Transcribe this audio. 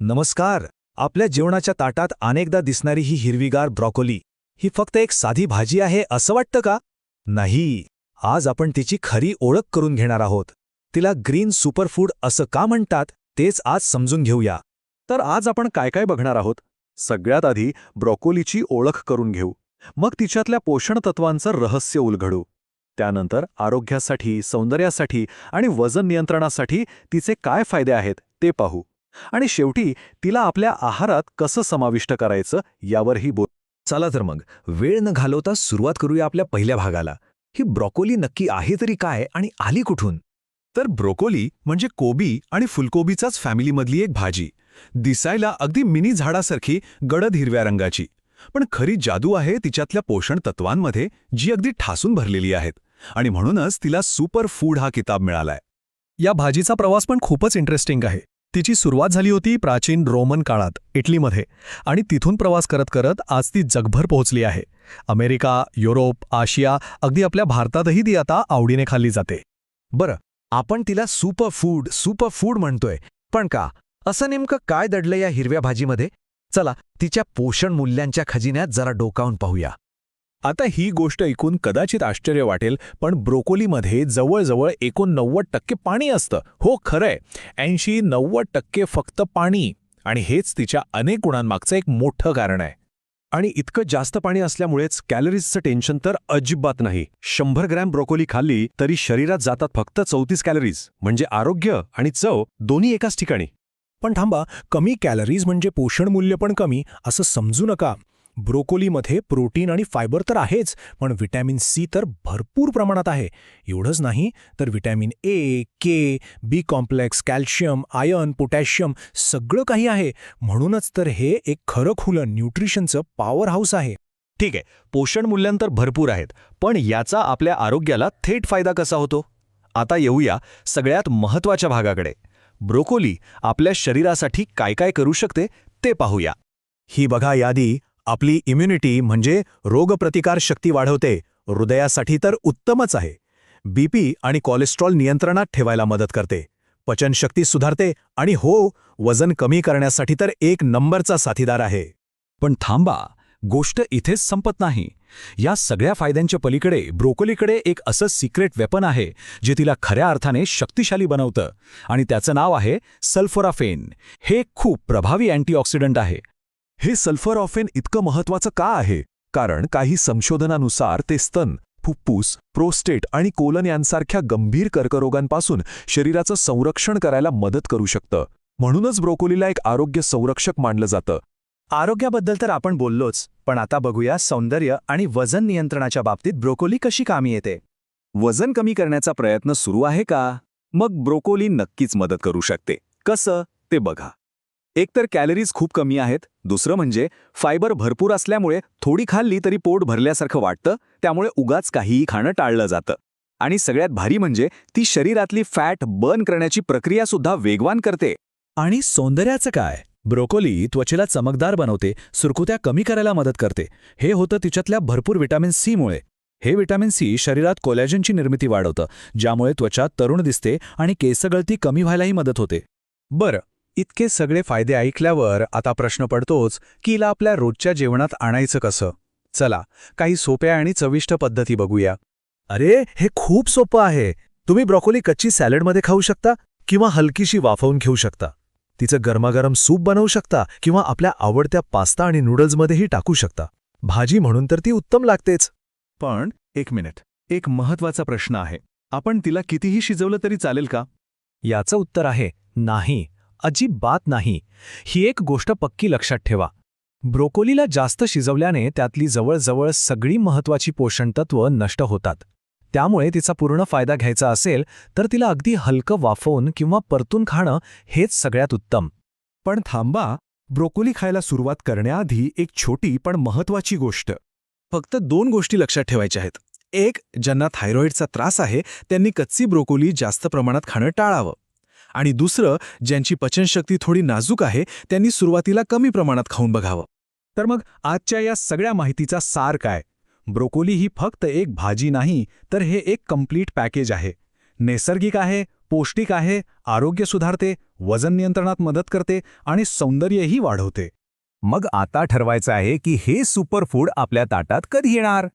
नमस्कार. आपल्या जेवणाच्या ताटात अनेकदा दिसणारी ही हिरवीगार ब्रॉकोली ही फक्त एक साधी भाजी आहे असं वाटतं का? नाही. आज आपण तिची खरी ओळख करून घेणार आहोत. तिला ग्रीन सुपरफूड असं का म्हणतात तेच आज समजून घेऊया. तर आज आपण काय काय बघणार आहोत? सगळ्यात आधी ब्रॉकोलीची ओळख करून घेऊ. मग तिच्यातल्या पोषण तत्वांचं रहस्य उलगडू. त्यानंतर आरोग्यासाठी, सौंदर्यासाठी आणि वजन नियंत्रणासाठी तिचे काय फायदे आहेत ते पाहू. आणि शेवटी तिला आपल्या आहारात कसं समाविष्ट करायचं यावरही बोलू. चला तर मग वेळ न घालवता सुरुवात करूया आपल्या पहिल्या भागाला. ही ब्रॉकोली नक्की आहे तरी काय आणि आली कुठून? तर ब्रोकोली म्हणजे कोबी आणि फुलकोबीचाच फॅमिलीमधली एक भाजी. दिसायला अगदी मिनी झाडासारखी गडद हिरव्या रंगाची. पण खरी जादू आहे तिच्यातल्या पोषण तत्वांमध्ये, जी अगदी ठासून भरलेली आहेत. आणि म्हणूनच तिला सुपर फूड हा किताब मिळालाय. या भाजीचा प्रवास पण खूपच इंटरेस्टिंग आहे. तिची सुरुवात झाली होती प्राचीन रोमन काळात इटलीमध्ये, आणि तिथून प्रवास करत करत आज ती जगभर पोहोचली आहे. अमेरिका, युरोप, आशिया, अगदी आपल्या भारतातही ती आता आवडीने खाल्ली जाते. बरं, आपण तिला सुपरफूड म्हणतोय, पण का? असं नेमकं काय दडलं या हिरव्या भाजीमध्ये? चला तिच्या पोषण मूल्यांच्या खजिन्यात जरा डोकावून पाहूया. आता ही गोष्ट ऐकून कदाचित आश्चर्य वाटेल, पण ब्रोकोलीमध्ये जवळजवळ 89% पाणी असतं. हो, खरंय, 80-90% फक्त पाणी. आणि हेच तिच्या अनेक गुणांमागचं एक मोठं कारण आहे. आणि इतकं जास्त पाणी असल्यामुळेच कॅलरीजचं टेन्शन तर अजिबात नाही. 100 ग्रॅम ब्रोकोली खाल्ली तरी शरीरात जातात फक्त 34 कॅलरीज. म्हणजे आरोग्य आणि चव दोन्ही एकाच ठिकाणी. पण थांबा, कमी कॅलरीज म्हणजे पोषण मूल्य पण कमी असं समजू नका. ब्रोकोलीमध्ये प्रोटीन आणि फायबर तर आहेच, पण व्हिटॅमिन सी तर भरपूर प्रमाणात आहे. एवढंच नाही तर vitamin A, K, B complex, calcium, iron, potassium सगळं काही आहे. म्हणूनच तर हे एक खरं खुलं न्यूट्रिशनचं पॉवर हाऊस आहे. ठीक आहे, पोषण मूल्यांतर भरपूर आहेत, पण याचा आपल्या आरोग्याला थेट फायदा कसा होतो? आता येऊया सगळ्यात महत्त्वाच्या भागाकडे. ब्रोकोली आपल्या शरीरासाठी काय काय करू शकते ते पाहूया. ही बघा यादी. आपली इम्युनिटी म्हणजे रोगप्रतिकार शक्ती वाढवते. हृदयासाठी तर उत्तमच आहे. बीपी आणि कोलेस्ट्रॉल नियंत्रणात ठेवायला मदत करते. पचनशक्ती सुधारते आणि हो, वजन कमी करण्यासाठी तर एक नंबरचा साथीदार आहे. पण थांबा, गोष्ट इथेच संपत नाही. या सगळ्या फायद्यांच्या पलीकडे ब्रोकोलीकडे एक असं सिक्रेट वेपन आहे जे तिला खऱ्या अर्थाने शक्तिशाली बनवतं. आणि त्याचं नाव आहे सल्फोराफेन. हे खूप प्रभावी अँटीऑक्सिडंट आहे. हे सल्फोराफेन इतकं महत्त्वाचं का आहे? कारण काही संशोधनानुसार ते स्तन, फुफ्फुस, प्रोस्टेट आणि कोलन यांसारख्या गंभीर कर्करोगांपासून शरीराचं संरक्षण करायला मदत करू शकतं. म्हणूनच ब्रोकोलीला एक आरोग्य संरक्षक मानलं जातं. आरोग्याबद्दल तर आपण बोललोच, पण आता बघूया सौंदर्य आणि वजन नियंत्रणाच्या बाबतीत ब्रोकोली कशी कामी येते. वजन कमी करण्याचा प्रयत्न सुरू आहे का? मग ब्रोकोली नक्कीच मदत करू शकते. कसं ते बघा. एकतर कॅलरीज खूप कमी आहेत. दुसरं म्हणजे फायबर भरपूर असल्यामुळे थोडी खाल्ली तरी पोट भरल्यासारखं वाटतं. त्यामुळे उगाच काहीही खाणं टाळलं जातं. आणि सगळ्यात भारी म्हणजे ती शरीरातली फॅट बर्न करण्याची प्रक्रिया सुद्धा वेगवान करते. आणि सौंदर्याचं काय? ब्रोकोली त्वचेला चमकदार बनवते, सुरकुत्या कमी करायला मदत करते. हे होतं तिच्यातल्या भरपूर व्हिटॅमिन सीमुळे. हे व्हिटॅमिन सी शरीरात कोलॅजनची निर्मिती वाढवतं, ज्यामुळे त्वचा तरुण दिसते आणि केसगळती कमी व्हायलाही मदत होते. बरं, इतके सगळे फायदे ऐकल्यावर आता प्रश्न पडतोच की हिला आपल्या रोजच्या जेवणात आणायचं कसं. चला काही सोप्या आणि चविष्ट पद्धती बघूया. अरे, हे खूप सोपं आहे. तुम्ही ब्रॉकोली कच्ची सॅलडमध्ये खाऊ शकता किंवा हलकीशी वाफवून घेऊ शकता. तिचं गरमागरम सूप बनवू शकता किंवा आपल्या आवडत्या पास्ता आणि नूडल्समध्येही टाकू शकता. भाजी म्हणून तर ती उत्तम लागतेच. पण एक मिनिट, एक महत्त्वाचा प्रश्न आहे. आपण तिला कितीही शिजवलं तरी चालेल का? याचं उत्तर आहे नाही, अजिबात नाही. ही एक गोष्ट पक्की लक्षात ठेवा. ब्रोकोलीला जास्त शिजवल्याने त्यातली जवळजवळ सगळी महत्त्वाची पोषण तत्व नष्ट होतात. त्यामुळे तिचा पूर्ण फायदा घ्यायचा असेल तर तिला अगदी हलकं वाफवून किंवा परतून खाणं हेच सगळ्यात उत्तम. पण थांबा, ब्रोकोली खायला सुरुवात करण्याआधी एक छोटी पण महत्त्वाची गोष्ट. फक्त 2 गोष्टी लक्षात ठेवायच्या आहेत. एक, ज्यांना थायरॉईडचा त्रास आहे त्यांनी कच्ची ब्रोकोली जास्त प्रमाणात खाणं टाळावं. आणि दुसरं, ज्यांची पचनशक्ती थोडी नाजूक आहे त्यांनी सुरुवातीला कमी प्रमाणात खाऊन बघावं. तर मग आजच्या या सगळ्या माहितीचा सार काय? ब्रोकोली ही फक्त एक भाजी नाही, तर हे एक कंप्लीट पॅकेज आहे. नैसर्गिक आहे, पौष्टिक आहे, आरोग्य सुधारते, वजन नियंत्रणात मदत करते आणि सौंदर्यही वाढवते. मग आता ठरवायचं आहे की हे सुपरफूड आपल्या ताटात कधी येणार.